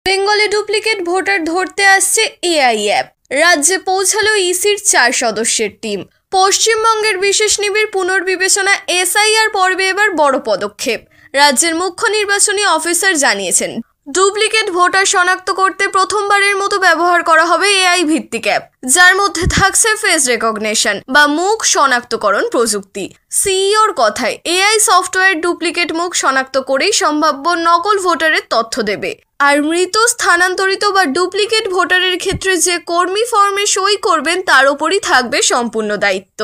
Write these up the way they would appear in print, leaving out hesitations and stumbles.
বেঙ্গলে duplicate voter ধরতে আসছে এআই অ্যাপ। রাজ্যে পৌঁছালো ইসির 4 সদস্যের টিম। পশ্চিমবঙ্গের বিশেষ নিবিড় পুনর্বিবেচনা এসআইআর পর্বে এবার বড় পদক্ষেপ। রাজ্যের মুখ্য নির্বাচনী অফিসার জানিয়েছেন, ডুপ্লিকেট ভোটার শনাক্ত করতে প্রথমবারের মতো ব্যবহার করা হবে এআই ভিত্তিক অ্যাপ, যার মধ্যে থাকছে ফেস রেকগনিশন বা মুখ শনাক্তকরণ প্রযুক্তি। সিইওর কথায়, এআই সফটওয়্যার ডুপ্লিকেট মুখ শনাক্ত করেই সম্ভাব্য নকল ভোটারের তথ্য দেবে। আর মৃত, স্থানান্তরিত বা ডুপ্লিকেট ভোটারের ক্ষেত্রে যে কর্মী ফর্মে সই করবেন তার উপরই থাকবে সম্পূর্ণ দায়িত্ব।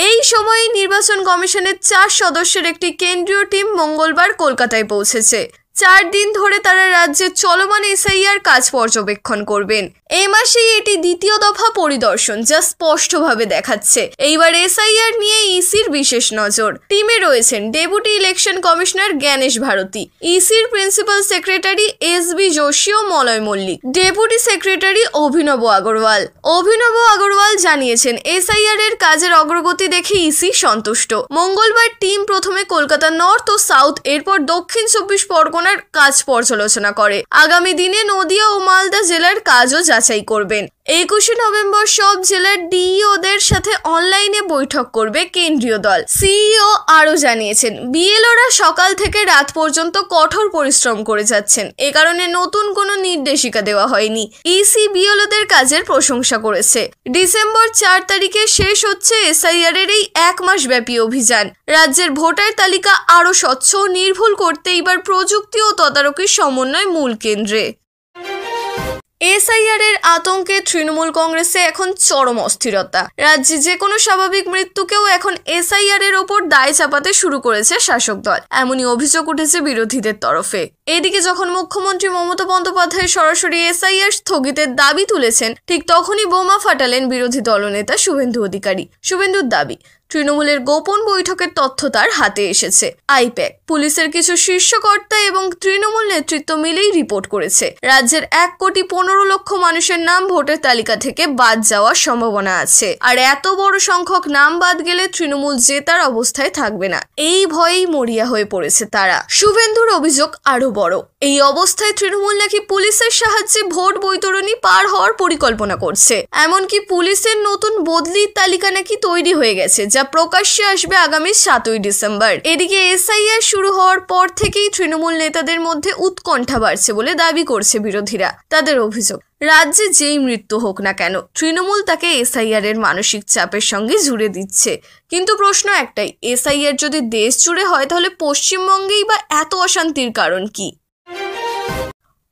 এই সময়ে নির্বাচন কমিশনের 4 সদস্যের একটি কেন্দ্রীয় টিম মঙ্গলবার কলকাতায় পৌঁছেছে। 4 দিন ধরে তারা রাজ্যের চলমান এসআইআর কাজ পর্যবেক্ষণ করবেন। এই মাসেই এটি দ্বিতীয় দফা পরিদর্শন, যা স্পষ্টভাবে দেখাচ্ছে এইবার এসআইআর নিয়ে ইসির বিশেষ নজর। টিমে রয়েছেন deputy election commissioner Gyanesh Bharati, ইসির প্রিন্সিপাল সেক্রেটারি এসবি যোশী ও মলয় মল্লিক, ডেপুটি সেক্রেটারি অভিনব আগরওয়াল জানিয়েছেন, এসআইআর এর কাজের অগ্রগতি দেখে ইসি সন্তুষ্ট। মঙ্গলবার টিম প্রথমে কলকাতা নর্থ ও সাউথ, এরপর দক্ষিণ 24 পরগনার কাজ পর্যালোচনা করে। আগামী দিনে নদিয়া ও মালদা জেলার কাজও যাচাই করবেন। 21 নভেম্বর সব জেলার ডিইওদের সাথে অনলাইনে বৈঠক করবে কেন্দ্রীয় দল। সিইও আরও জানিয়েছেন, বিএলওরা সকাল থেকে রাত পর্যন্ত কঠোর পরিশ্রম করে যাচ্ছেন। এ কারণে নতুন কোনো নির্দেশিকা দেওয়া হয়নি। ইসি বিএলওদের কাজের প্রশংসা করেছে। ডিসেম্বর 4 তারিখে শেষ হচ্ছে এসআইআর এর এই 1 মাস ব্যাপী অভিযান। রাজ্যের ভোটার তালিকা আরও স্বচ্ছ ও নির্ভুল করতে এবার প্রযুক্তি ও তদারকির সমন্বয় মূল কেন্দ্রে। এসআইআর এর আতঙ্কে তৃণমূল কংগ্রেসে এখন চরম অস্থিরতা। রাজ্যে যে কোনো স্বাভাবিক মৃত্যুকেও এখন এসআইআর এর ওপর দায় চাপাতে শুরু করেছে শাসক দল, এমনই অভিযোগ উঠেছে বিরোধীদের তরফে। এদিকে যখন মুখ্যমন্ত্রী মমতা বন্দ্যোপাধ্যায় সরাসরি এসআইআর স্থগিতের দাবি তুলেছেন, ঠিক তখনই বোমা ফাটালেন বিরোধী দলনেতা শুভেন্দু অধিকারী। শুভেন্দুর দাবি, তৃণমূলের গোপন বৈঠকের তথ্য তার হাতে এসেছে। আইপ্যাক, পুলিশের কিছু শীর্ষকর্তা এবং তৃণমূল নেতৃত্ব মিলেই রিপোর্ট করেছে, রাজ্যের 1,15,00,000 মানুষের নাম ভোটার তালিকা থেকে বাদ যাওয়ার সম্ভাবনা আছে। আর এত বড় সংখ্যক নাম বাদ গেলে তৃণমূল জেতার অবস্থায় থাকবে না, এই ভয়েই মরিয়া হয়ে পড়েছে তারা। শুভেন্দুর অভিযোগ আরো বড়। এই অবস্থায় তৃণমূল নাকি পুলিশের সাহায্যে ভোট বৈতরণী পার হওয়ার পরিকল্পনা করছে। এমনকি পুলিশের নতুন বদলির তালিকা নাকি তৈরি হয়ে গেছে, যা প্রকাশ্যে আসবে আগামী 7ই ডিসেম্বর। এদিকে এসআইআর শুরু হওয়ার পর থেকেই তৃণমূল নেতাদের মধ্যে উৎকণ্ঠা বাড়ছে বলে দাবি করছে বিরোধীরা। তাদের অভিযোগ, রাজ্যে যেই মৃত্যু হোক না কেন, তৃণমূল তাকে এসআইআর এর মানসিক চাপের সঙ্গে জুড়ে দিচ্ছে। কিন্তু প্রশ্ন একটাই, এসআইআর যদি দেশ জুড়ে হয়, তাহলে পশ্চিমবঙ্গেই বা এত অশান্তির কারণ কি?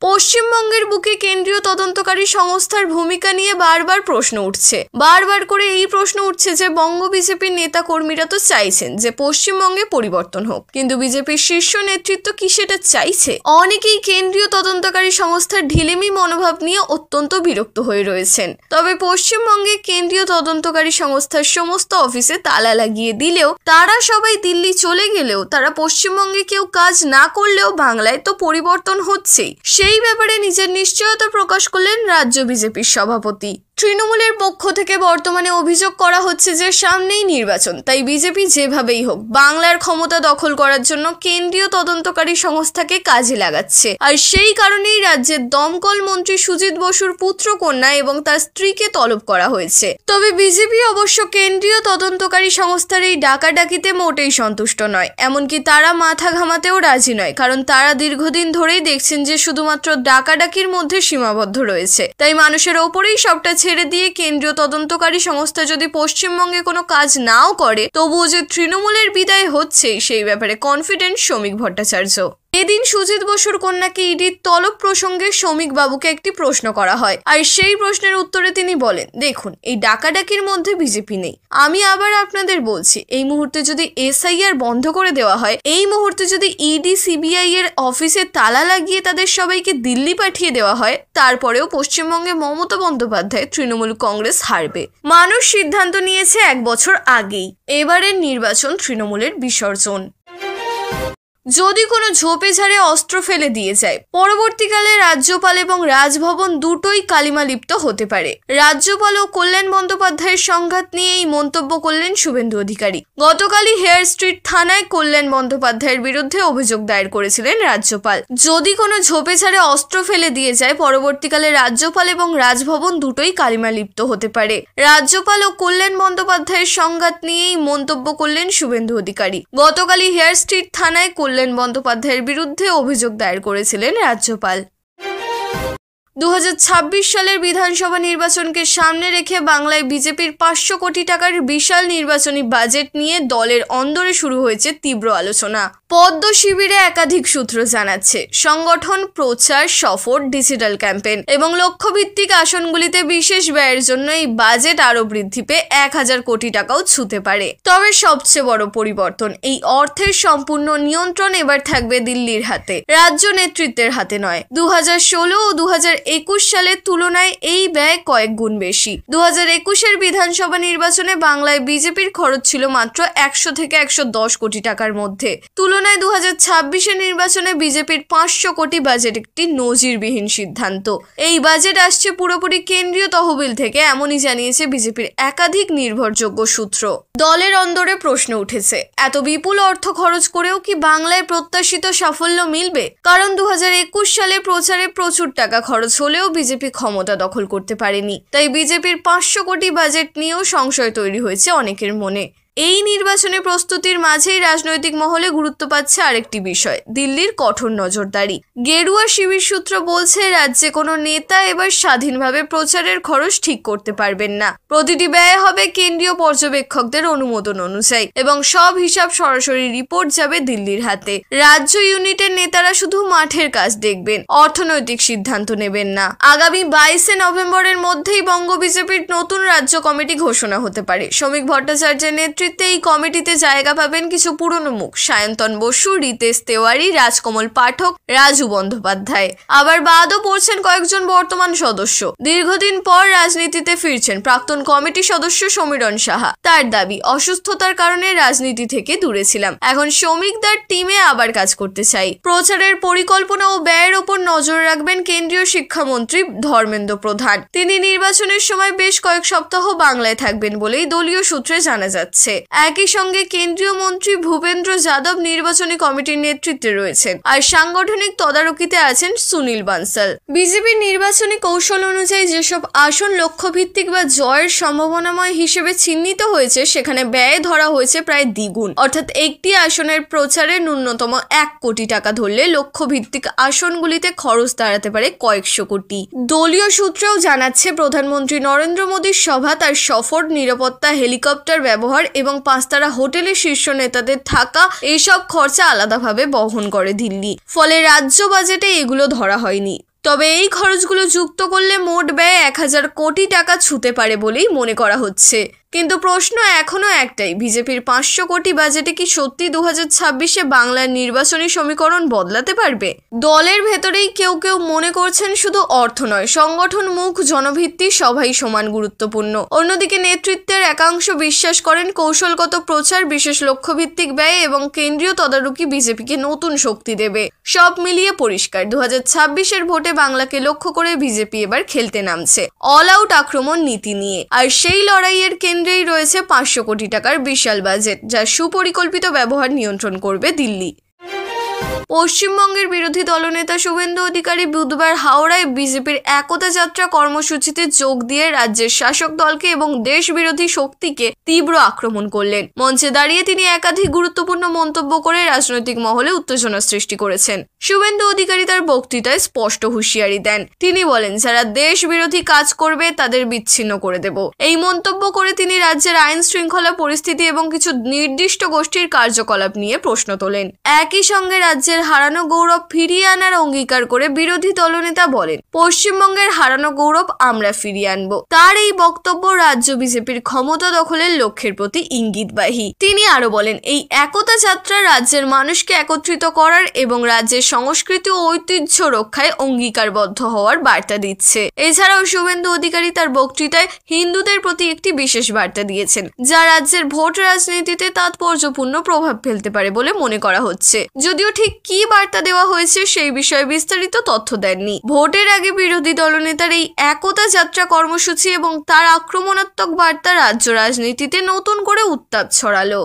পশ্চিমবঙ্গের বুকে কেন্দ্রীয় তদন্তকারী সংস্থার ভূমিকা নিয়ে বারবার প্রশ্ন উঠছে। বারবার করে এই প্রশ্ন উঠছে যে বঙ্গ বিজেপির নেতা কর্মীরা তো চাইছেন যে পশ্চিমবঙ্গে পরিবর্তন হোক, কিন্তু বিজেপির শীর্ষ নেতৃত্ব কি সেটা চাইছে? অনেকেই কেন্দ্রীয় তদন্তকারী সংস্থার ঢিলেমি মনোভাব নিয়ে অত্যন্ত বিরক্ত হয়ে রয়েছেন। তবে পশ্চিমবঙ্গে কেন্দ্রীয় তদন্তকারী সংস্থার সমস্ত অফিসে তালা লাগিয়ে দিলেও, তারা সবাই দিল্লি চলে গেলেও, তারা পশ্চিমবঙ্গে কেউ কাজ না করলেও বাংলায় তো পরিবর্তন হচ্ছেই। সেই ব্যাপারে নিজের নিশ্চয়তা প্রকাশ করলেন রাজ্য বিজেপির সভাপতি। তৃণমূলের পক্ষ থেকে বর্তমানে অভিযোগ করা হচ্ছে যে সামনেই নির্বাচন, তাই বিজেপি যেভাবেই হোক বাংলার ক্ষমতা দখল করার জন্য কেন্দ্রীয় তদন্তকারী সংস্থাকে কাজে লাগাচ্ছে। আর সেই কারণেই রাজ্যের দমকল মন্ত্রী সুজিত বসুর পুত্র কন্যা এবং তার স্ত্রীকে তলব করা হয়েছে। তবে বিজেপি অবশ্য কেন্দ্রীয় তদন্তকারী সংস্থার এই ডাকাডাকিতে মোটেই সন্তুষ্ট নয়। এমনকি তারা মাথা ঘামাতেও রাজি নয়, কারণ তারা দীর্ঘদিন ধরেই দেখছেন যে শুধুমাত্র ডাকাডাকির মধ্যে সীমাবদ্ধ রয়েছে। তাই মানুষের ওপরেই সবটা ছেড়ে দিয়ে কেন্দ্রীয় তদন্তকারী সংস্থা যদি পশ্চিমবঙ্গে কোনো কাজ নাও করে, তবুও যে তৃণমূলের বিদায় হচ্ছে সেই ব্যাপারে কনফিডেন্ট শ্রমিক ভট্টাচার্য। এদিন সুজিত বসুর কন্যাকে ইডির তলব প্রসঙ্গে শ্রমিক বাবুকে একটি প্রশ্ন করা হয়, আর সেই প্রশ্নের উত্তরে তিনি বলেন, দেখুন, এই ডাকাডাকির মধ্যে বিজেপি নেই। আমি আবার আপনাদের বলছি, এই মুহূর্তে যদি এসআইআর বন্ধ করে দেওয়া হয়, এই মুহূর্তে যদি ইডি সিবিআই এর অফিসে তালা লাগিয়ে তাদের সবাইকে দিল্লি পাঠিয়ে দেওয়া হয়, তারপরেও পশ্চিমবঙ্গে মমতা বন্দ্যোপাধ্যায় তৃণমূল কংগ্রেস হারবে। মানুষ সিদ্ধান্ত নিয়েছে 1 বছর আগেই, এবারের নির্বাচন তৃণমূলের বিসর্জন। যদি কোনো ঝোপে ঝাড়ে অস্ত্র ফেলে দিয়ে যায়, পরবর্তীকালে রাজ্যপাল এবং রাজভবন দুটোই কালিমালিপ্ত হতে পারে। রাজ্যপাল ও কল্যাণ বন্দ্যোপাধ্যায়ের সংঘাত নিয়ে এই মন্তব্য করলেন শুভেন্দু অধিকারী। গতকালই হেয়ার স্ট্রিট থানায় কল্যাণ বন্দ্যোপাধ্যায়ের বিরুদ্ধে অভিযোগ দায়ের করেছিলেন রাজ্যপাল। যদি কোনো ঝোপে ঝাড়ে অস্ত্র ফেলে দিয়ে যায়, পরবর্তীকালে রাজ্যপাল এবং রাজভবন দুটোই কালিমালিপ্ত হতে পারে। রাজ্যপাল ও কল্যাণ বন্দ্যোপাধ্যায়ের সংঘাত নিয়েই মন্তব্য করলেন শুভেন্দু অধিকারী। গতকালই হেয়ার স্ট্রিট থানায় কল্যাণ বন্দ্যোপাধ্যায়ের বিরুদ্ধে অভিযোগ দায়ের করেছিলেন রাজ্যপাল। 2026 সালের বিধানসভা নির্বাচনকে সামনে রেখে বাংলায় বিজেপির 500 কোটি টাকার বিশাল নির্বাচনী বাজেট নিয়ে দলের অন্দরে শুরু হয়েছে তীব্র আলোচনা। পদ্ম শিবিরে একাধিক সূত্র জানাচ্ছে, সংগঠন, প্রচার, সফর, ডিজিটাল ক্যাম্পেইন এবং লক্ষ্যভিত্তিক আসনগুলিতে বিশেষ ব্যয়ের জন্য এই বাজেট আরও বৃদ্ধি পেয়ে 1000 কোটি টাকাও ছুঁতে পারে। তবে সবচেয়ে বড় পরিবর্তন, এই অর্থের সম্পূর্ণ নিয়ন্ত্রণ এবার থাকবে দিল্লির হাতে, রাজ্য নেতৃত্বের হাতে নয়। 2016 ও 2021 সালের তুলনায় এই ব্যয় কয়েক গুণ বেশি। 2021-এর বিধানসভা নির্বাচনে বাংলায় বিজেপির খরচ ছিল মাত্র 100 থেকে 110 কোটি টাকার মধ্যে। তুলনায় 2026-এর নির্বাচনে বিজেপির 500 কোটি বাজেট একটি নজিরবিহীন সিদ্ধান্ত। এই বাজেট আসছে পুরোপুরি কেন্দ্রীয় তহবিল থেকে, এমনই জানিয়েছে বিজেপির একাধিক নির্ভরযোগ্য সূত্র। দলের অন্দরে প্রশ্ন উঠেছে, এত বিপুল অর্থ খরচ করেও কি বাংলায় প্রত্যাশিত সাফল্য মিলবে? কারণ 2021 সালে প্রচারে প্রচুর টাকা খরচ হলেও বিজেপি ক্ষমতা দখল করতে পারেনি। তাই বিজেপির 500 কোটি বাজেট নিয়েও সংশয় তৈরি হয়েছে অনেকের মনে। এই নির্বাচনের প্রস্তুতির মাঝেই রাজনৈতিক মহলে গুরুত্ব পাচ্ছে আরেকটি বিষয়, দিল্লির কঠোর নজরদারি। গেরুয়া শিবির সূত্র বলছে, রাজ্যে কোনো নেতা এবার স্বাধীনভাবে প্রচারের খরচ ঠিক করতে পারবেন না। প্রতিটি ব্যয় হবে কেন্দ্রীয় পর্যবেক্ষকদের অনুমোদন অনুযায়ী এবং সব হিসাব সরাসরি রিপোর্ট যাবে দিল্লির হাতে। রাজ্য ইউনিটের নেতারা শুধু মাঠের কাজ দেখবেন, অর্থনৈতিক সিদ্ধান্ত নেবেন না। আগামী 22 নভেম্বরের মধ্যেই বঙ্গ বিজেপির নতুন রাজ্য কমিটি ঘোষণা হতে পারে। শ্রমিক ভট্টাচার্যের নেতৃত্বে এই কমিটিতে জায়গা পাবেন কিছু পুরনো মুখ, সায়ন্তন বসু, রিতেশ তেওয়ারি, রাজকমল পাঠক, রাজু বন্দ্যোপাধ্যায়। আবার বাদও পড়ছেন কয়েকজন বর্তমান সদস্য। দীর্ঘদিন পর রাজনীতিতে ফিরছেন প্রাক্তন কমিটি সদস্য সমীরণ সাহা। তার দাবি, অসুস্থতার কারণে রাজনীতি থেকে দূরে ছিলাম, এখন শ্রমিকদের টিমে আবার কাজ করতে চাই। প্রচারের পরিকল্পনা ও ব্যয়ের ওপর নজর রাখবেন কেন্দ্রীয় শিক্ষামন্ত্রী ধর্মেন্দ্র প্রধান। তিনি নির্বাচনের সময় বেশ কয়েক সপ্তাহ বাংলায় থাকবেন বলেই দলীয় সূত্রে জানা যাচ্ছে। একই সঙ্গে কেন্দ্রীয় মন্ত্রী ভূপেন্দ্র যাদব নির্বাচনী কমিটির নেতৃত্বে রয়েছেন, আর সাংগঠনিক তদারকিতে আছেন সুনীল বানসাল। বিজেপির নির্বাচনী কৌশল অনুযায়ী যেসব আসন লক্ষ্যভিত্তিক বা জয়ের সম্ভাবনাময় হিসেবে চিহ্নিত হয়েছে, সেখানে ব্যয় ধরা হয়েছে প্রায় দ্বিগুণ। অর্থাৎ একটি আসনের প্রচারে ন্যূনতম 1 কোটি টাকা ধরলে লক্ষ্যভিত্তিক আসনগুলিতে খরচ দাঁড়াতে পারে কয়েকশো কোটি। দলীয় সূত্রেও জানাচ্ছে, প্রধানমন্ত্রী নরেন্দ্র মোদীর সভা, তার সফর, নিরাপত্তা, হেলিকপ্টার ব্যবহার এবং 5 হোটেলে শীর্ষ নেতাদের থাকা, এইসব খরচা আলাদাভাবে বহন করে দিল্লি। ফলে রাজ্য বাজেটে এগুলো ধরা হয়নি। তবে এই খরচগুলো যুক্ত করলে মোট ব্যয় 1000 কোটি টাকা ছুঁতে পারে বলেই মনে করা হচ্ছে। কিন্তু প্রশ্ন এখনো একটাই, বিজেপির 500 কোটি বাজেটে কি সত্যি 2026-এ বাংলার নির্বাচনী সমীকরণ বদলাতে পারবে? দলের ভেতরেই কেউ কেউ মনে করছেন শুধু অর্থ নয়, সংগঠন, মুখ, জনভিত্তি সবাই সমান গুরুত্বপূর্ণ। অন্যদিকে নেতৃত্বের একাংশ বিশ্বাস করেন কৌশলগত প্রচার, বিশেষ লক্ষ্যভিত্তিক ব্যয় এবং কেন্দ্রীয় তদারকি বিজেপিকে নতুন শক্তি দেবে। সব মিলিয়ে পরিষ্কার, 2026-এর ভোটে বাংলাকে লক্ষ্য করে বিজেপি এবার খেলতে নামছে অল আউট আক্রমণ নীতি নিয়ে। আর সেই লড়াইয়ের কেন্দ্রেই রয়েছে 500 কোটি টাকার বিশাল বাজেট, যা সুপরিকল্পিত ব্যবহার নিয়ন্ত্রণ করবে দিল্লি। পশ্চিমবঙ্গের বিরোধী দলনেতা শুভেন্দু অধিকারী বুধবার হাওড়ায় বিজেপির একতা যাত্রা কর্মসূচিতে যোগ দিয়ে রাজ্যের শাসক দলকে এবং দেশ বিরোধী শক্তিকে তীব্র আক্রমণ করলেন। মঞ্চে দাঁড়িয়ে তিনি একাধিক গুরুত্বপূর্ণ মন্তব্য করে রাজনৈতিক মহলে উত্তেজনা সৃষ্টি করেছেন। শুভেন্দু অধিকারী তার বক্তৃতায় স্পষ্ট হুঁশিয়ারি দেন। তিনি বলেন, যারা দেশ বিরোধী কাজ করবে তাদের বিচ্ছিন্ন করে দেব। এই মন্তব্য করে তিনি রাজ্যের আইন শৃঙ্খলা পরিস্থিতি এবং কিছু নির্দিষ্ট গোষ্ঠীর কার্যকলাপ নিয়ে প্রশ্ন তোলেন। একই সঙ্গে রাজ্যের রাজ্যের হারানো গৌরব ফিরিয়ে আনার অঙ্গীকার করে বিরোধী দলনেতা বলেন, পশ্চিমবঙ্গের হারানো গৌরব আমরা ফিরিয়ে আনবো। তার এই বক্তব্য রাজ্য বিজেপির ক্ষমতা দখলের লক্ষ্যের প্রতি ইঙ্গিতবাহী। তিনি আরো বলেন, এই একতা যাত্রা রাজ্যের মানুষকে একত্রিত করার এবং রাজ্যের সংস্কৃতি ও ঐতিহ্য রক্ষায় অঙ্গীকারবদ্ধ হওয়ার বার্তা দিচ্ছে। এছাড়াও শুভেন্দু অধিকারী তার বক্তৃতায় হিন্দুদের প্রতি একটি বিশেষ বার্তা দিয়েছেন, যা রাজ্যের ভোট রাজনীতিতে তাৎপর্যপূর্ণ প্রভাব ফেলতে পারে বলে মনে করা হচ্ছে। যদিও ঠিক কি বার্তা দেওয়া হয়েছে সেই বিষয়ে বিস্তারিত তথ্য দেননি। ভোটের আগে বিরোধী দলনেতার এই একতা যাত্রা কর্মসূচি এবং তার আক্রমণাত্মক বার্তা রাজ্য রাজনীতিতে নতুন করে উত্তাপ ছড়ালো।